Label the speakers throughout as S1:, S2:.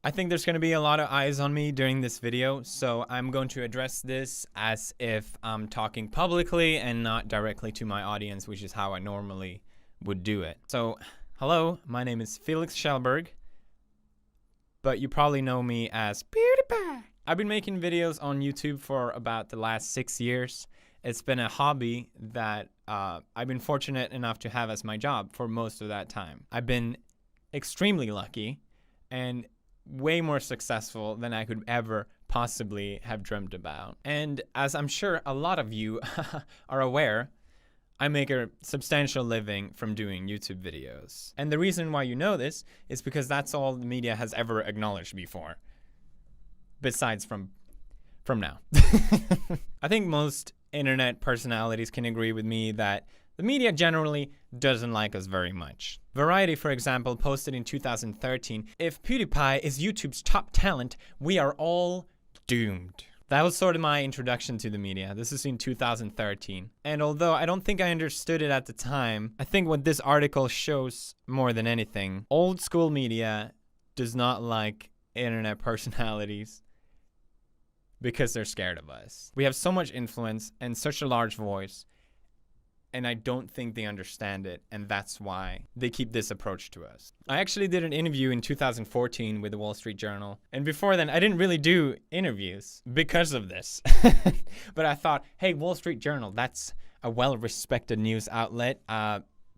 S1: I think there's going to be a lot of eyes on me during this video, so I'm going to address this as if I'm talking publicly and not directly to my audience, which is how I normally would do it. So, hello, my name is Felix Schellberg, but you probably know me as PewDiePie. I've been making videos on YouTube for about the last 6 years. It's been a hobby that I've been fortunate enough to have as my job for most of that time. I've been extremely lucky and way more successful than I could ever possibly have dreamt about. And as I'm sure a lot of you are aware, I make a substantial living from doing YouTube videos. And the reason why you know this is because that's all the media has ever acknowledged before. Besides from now. I think most internet personalities can agree with me that the media generally doesn't like us very much. Variety, for example, posted in 2013, "If PewDiePie is YouTube's top talent, we are all doomed." That was sort of my introduction to the media. This is in 2013. And although I don't think I understood it at the time, I think what this article shows more than anything, old school media does not like internet personalities because they're scared of us. We have so much influence and such a large voice, and I don't think they understand it, and that's why they keep this approach to us. I actually did an interview in 2014 with the Wall Street Journal, and before then, I didn't really do interviews because of this. But I thought, hey, Wall Street Journal, that's a well-respected news outlet.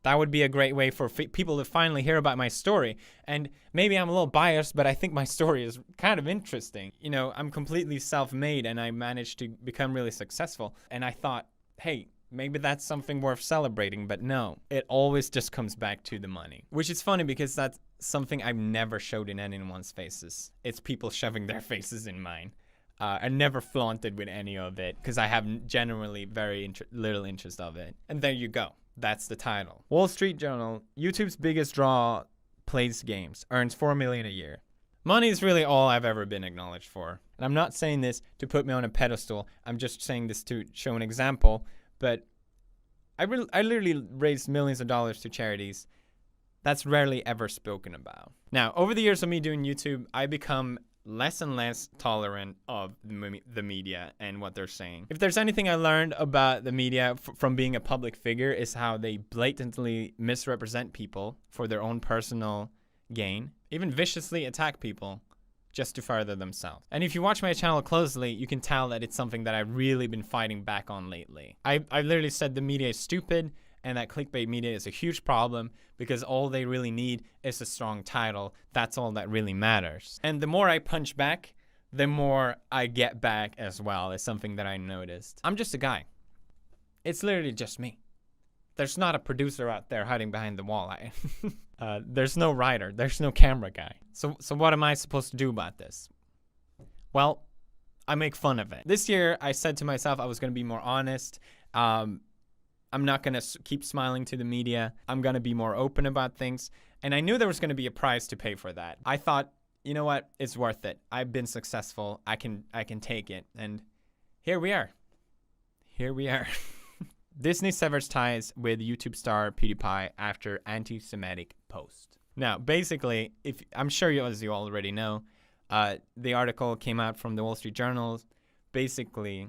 S1: That would be a great way for people to finally hear about my story. And maybe I'm a little biased, but I think my story is kind of interesting. You know, I'm completely self-made, and I managed to become really successful. And I thought, hey, maybe that's something worth celebrating, but no. It always just comes back to the money. Which is funny because that's something I've never showed in anyone's faces. It's people shoving their faces in mine. I never flaunted with any of it because I have generally very little interest of it. And there you go. That's the title. Wall Street Journal, YouTube's biggest draw, plays games, earns $4 million a year. Money is really all I've ever been acknowledged for. And I'm not saying this to put me on a pedestal. I'm just saying this to show an example. But I literally raised millions of dollars to charities. That's rarely ever spoken about. Now, over the years of me doing YouTube, I become less and less tolerant of the media and what they're saying. If there's anything I learned about the media from being a public figure, is how they blatantly misrepresent people for their own personal gain, even viciously attack people just to further themselves. And if you watch my channel closely, you can tell that it's something that I've really been fighting back on lately. I literally said the media is stupid and that clickbait media is a huge problem because all they really need is a strong title. That's all that really matters. And the more I punch back, the more I get back as well. It's something that I noticed. I'm just a guy. It's literally just me. There's not a producer out there hiding behind the wall. There's no writer. There's no camera guy. So what am I supposed to do about this? Well, I make fun of it. This year, I said to myself I was going to be more honest. I'm not going to keep smiling to the media. I'm going to be more open about things. And I knew there was going to be a price to pay for that. I thought, you know what? It's worth it. I've been successful. I can take it. And here we are. Here we are. Disney severs ties with YouTube star PewDiePie after anti-Semitic post. Now, basically, I'm sure as you already know, the article came out from the Wall Street Journal, basically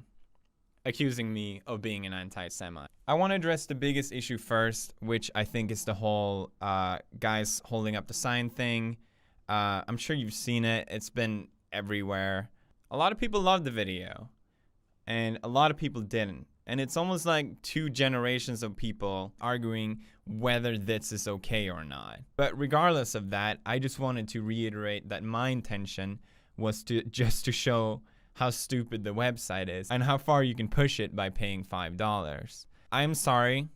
S1: accusing me of being an anti-Semite. I want to address the biggest issue first, which I think is the whole guys holding up the sign thing. I'm sure you've seen it. It's been everywhere. A lot of people loved the video, and a lot of people didn't. And it's almost like 2 generations of people arguing whether this is okay or not. But regardless of that, I just wanted to reiterate that my intention was just to show how stupid the website is and how far you can push it by paying $5. I'm sorry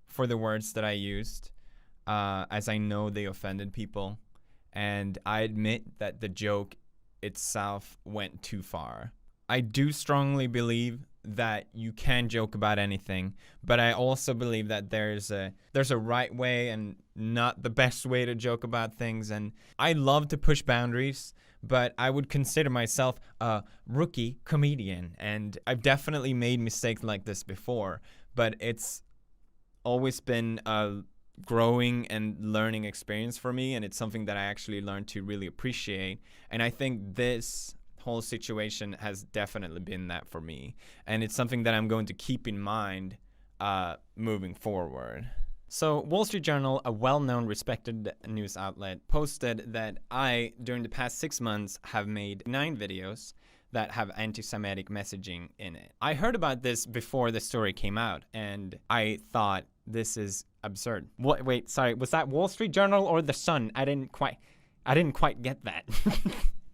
S1: for the words that I used, as I know they offended people, and I admit that the joke itself went too far. I do strongly believe that you can joke about anything, but I also believe that there's a right way and not the best way to joke about things. And I love to push boundaries, but I would consider myself a rookie comedian, and I've definitely made mistakes like this before, but it's always been a growing and learning experience for me, and it's something that I actually learned to really appreciate. And I think this whole situation has definitely been that for me, and it's something that I'm going to keep in mind moving forward. So Wall Street Journal, a well-known, respected news outlet, posted that I, during the past 6 months, have made 9 videos that have anti-Semitic messaging in it. I heard about this before the story came out, and I thought, this is absurd. What? Wait, sorry, was that Wall Street Journal or The Sun? I didn't quite get that.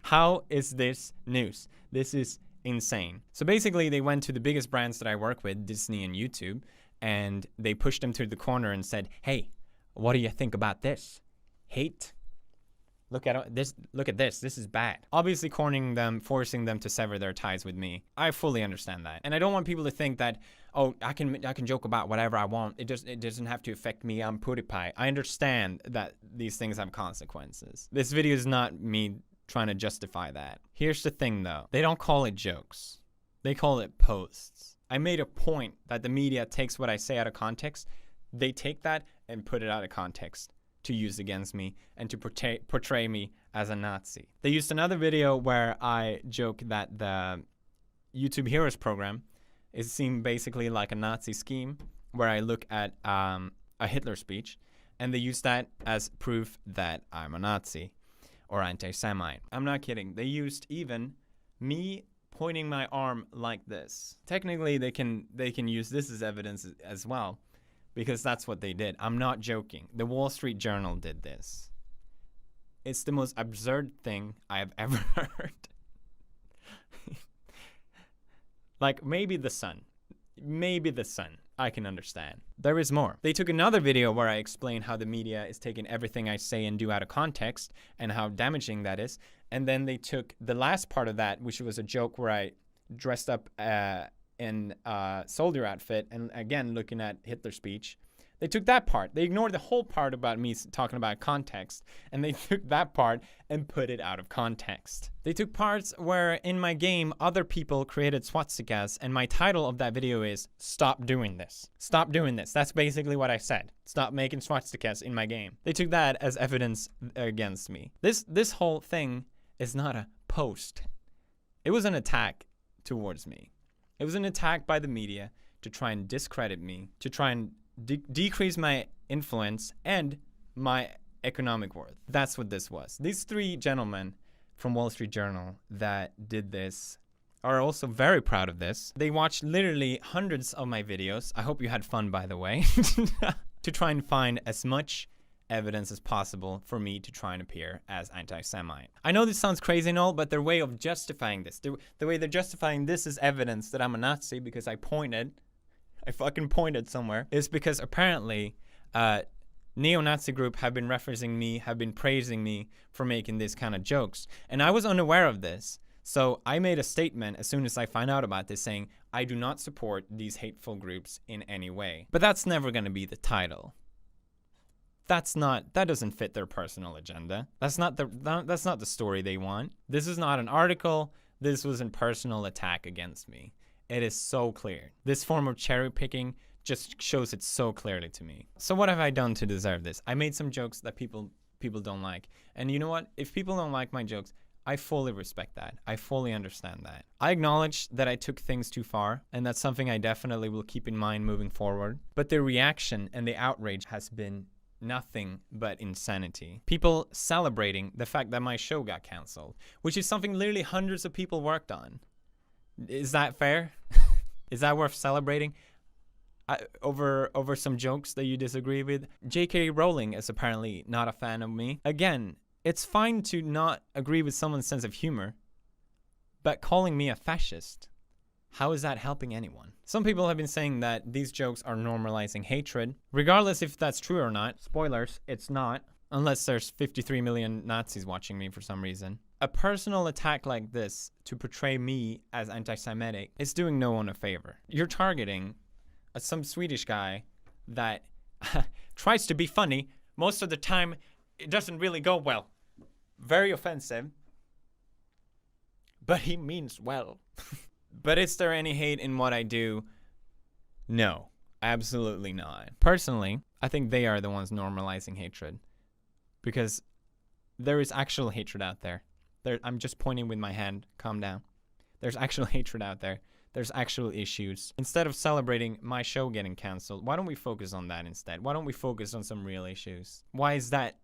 S1: How is this news? This is insane. So basically, they went to the biggest brands that I work with, Disney and YouTube, and they pushed them to the corner and said, hey, what do you think about this? Hate? Look at this. This is bad. Obviously cornering them, forcing them to sever their ties with me. I fully understand that. And I don't want people to think that, oh, I can joke about whatever I want. It doesn't have to affect me. I'm PewDiePie. I understand that these things have consequences. This video is not me trying to justify that. Here's the thing though. They don't call it jokes. They call it posts. I made a point that the media takes what I say out of context. They take that and put it out of context to use against me and to portray me as a Nazi. They used another video where I joke that the YouTube Heroes program is seen basically like a Nazi scheme, where I look at a Hitler speech, and they use that as proof that I'm a Nazi or anti-Semite. I'm not kidding. They used even me pointing my arm like this. Technically, they can use this as evidence as well, because that's what they did. I'm not joking. The Wall Street Journal did this. It's the most absurd thing I have ever heard. Like, maybe The Sun. Maybe The Sun. I can understand. There is more. They took another video where I explain how the media is taking everything I say and do out of context and how damaging that is. And then they took the last part of that, which was a joke where I dressed up in a soldier outfit and again looking at Hitler's speech. They took that part. They ignored the whole part about me talking about context, and they took that part and put it out of context. They took parts where in my game other people created swastikas, and my title of that video is "Stop doing this." Stop doing this. That's basically what I said. Stop making swastikas in my game. They took that as evidence against me. This whole thing is not a post. It was an attack towards me. It was an attack by the media to try and discredit me, to try and decrease my influence and my economic worth. That's what this was. These 3 gentlemen from Wall Street Journal that did this are also very proud of this. They watched literally hundreds of my videos. I hope you had fun, by the way, to try and find as much evidence as possible for me to try and appear as anti-Semite. I know this sounds crazy and all, but their way of justifying this, the way they're justifying this as evidence that I'm a Nazi because I fucking pointed somewhere, is because apparently neo-Nazi group have been referencing me, have been praising me for making these kind of jokes. And I was unaware of this. So I made a statement as soon as I found out about this saying, I do not support these hateful groups in any way. But that's never going to be the title. That doesn't fit their personal agenda. That's not the story they want. This is not an article. This was a personal attack against me. It is so clear. This form of cherry picking just shows it so clearly to me. So what have I done to deserve this? I made some jokes that people don't like. And you know what? If people don't like my jokes, I fully respect that. I fully understand that. I acknowledge that I took things too far, and that's something I definitely will keep in mind moving forward. But the reaction and the outrage has been nothing but insanity. People celebrating the fact that my show got canceled, which is something literally hundreds of people worked on. Is that fair? Is that worth celebrating? Over some jokes that you disagree with? J.K. Rowling is apparently not a fan of me. Again, it's fine to not agree with someone's sense of humor, but calling me a fascist, how is that helping anyone? Some people have been saying that these jokes are normalizing hatred. Regardless if that's true or not, spoilers, it's not, unless there's 53 million Nazis watching me for some reason. A personal attack like this to portray me as anti-Semitic is doing no one a favor. You're targeting some Swedish guy that tries to be funny. Most of the time, it doesn't really go well. Very offensive. But he means well. But is there any hate in what I do? No. Absolutely not. Personally, I think they are the ones normalizing hatred, because there is actual hatred out there. I'm just pointing with my hand. Calm down. There's actual hatred out there. There's actual issues. Instead of celebrating my show getting canceled, why don't we focus on that instead? Why don't we focus on some real issues? Why is that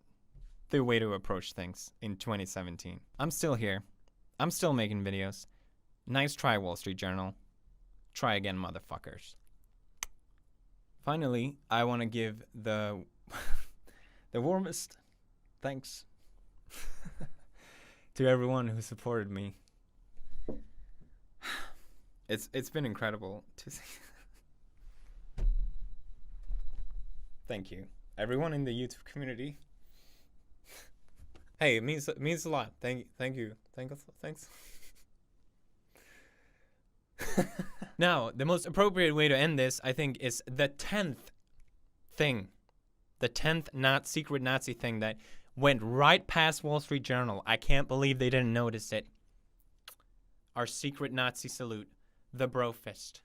S1: the way to approach things in 2017? I'm still here. I'm still making videos. Nice try, Wall Street Journal. Try again, motherfuckers. Finally, I want to give the the warmest thanks to everyone who supported me. It's been incredible to see. Thank you, everyone in the YouTube community. Hey, it means a lot. Thank you. Thanks. Now, the most appropriate way to end this, I think, is the 10th thing. The 10th secret Nazi thing that went right past Wall Street Journal. I can't believe they didn't notice it. Our secret Nazi salute. The bro fist.